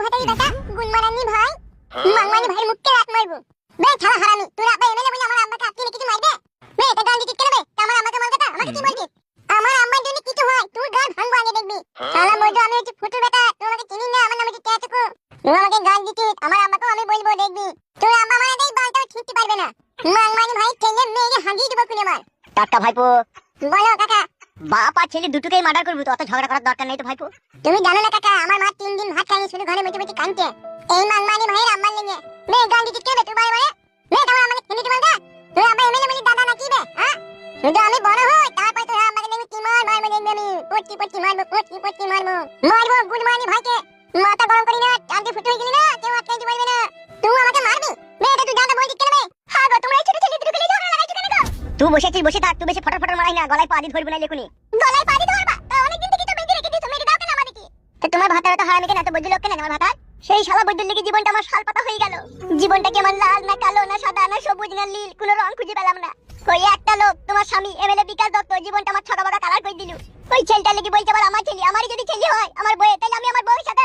ভাতারি বেটা গুনমারানি ভাই মাংমানি ভাই মুখকে রাত মারবো বে ছাড়া হারামি তোরা আব্বা এমএলএ বলে আমার আম্মাকে আটকে কিছু মারবে বে এটা গান দিতে কেন বে আমার আম্মাকে মার কথা আমাকে কি বলবি আমার আম্মার জন্য কিছু হয় তুই গান ভাঙবো আগে দেখবি শালা মজা আমি হচ্ছে ফুটু বেটা তোমাকে চিনি না আমার নাম হচ্ছে টেটুকু তুই আমাকে গান দিতে আমার আম্মাকেও আমি বলবো দেখবি তোর আম্মা মানে দেই বালটাও ঠিকতে পারবে না মাংমানি ভাই ছেলে মেয়ে হাগিয়ে দেবো কুলে মার টাকা ভাইপো বলো কাকা বাপ আর ছেলে দুটোকেই মার্ডার করবো তো অত ঝগড়া করার দরকার নেই তো ভাইপো তুমি জানো না কাকা আমার মা 3 দিন ভাত খায়নি শুধু ঘরে বসে বসে কাঁদছে এই মাংমানি ভাইয়ের আম্মার লেগে মেয়ে গান দিতে কেবে তুই বারে বারে মেয়ে তোমার আমাকে চিনি তোমার দা তুই আব্বা এমএলএ বলি দাদা নাকি বে হ্যাঁ শুধু আমি বড় হই তারপর তোর আমাকে দেখবি কি মারবো দেখবি আমি পট্টি মারবো গুনমানি ভাইকে মাথা গরম করি না চাঁদে ফুটে গেলি না কেউ আটকাইতে পারবে না তুই আমাকে মারবি মেয়েটা তুই দাদা বলছিস কেন বে হ্যাঁ গো তোমরা এই ছোট ছেলে দুটোকে নিয়ে ঝগড়া লাগাইছো কেন গো তুই বসেছিস বসে থাক তুই বেশি ফটাফট মারাই না গলায় পা দিয়ে ধরবি না লেখুনি গলায় পা দিয়ে ধরবা তা অনেক দিন থেকে তো বেঁধে রেখে দিছো মেরে দাও কেন আমাকে তো তোমার ভাতার তো হারামি কেন এত বৈদ্য লোক কেন আমার ভাতার সেই শালা বৈদ্যুর লেগে জীবনটা আমার শাল পাতা হয়ে গেল জীবনটা কি আমার লাল না কালো না সাদা না সবুজ না নীল কোনো রং খুঁজে পেলাম না ওই একটা লোক তোমার স্বামী এমএলএ বিকাশ দত্ত জীবনটা আমার ছকাবাকা কালার করে দিল ওই ছেলেটা লেগে বলছে আবার আমার ছেলে আমারই যদি ছেলে হয় আমার বউয়ের তাহলে আমি আমার বউয়ের সাথে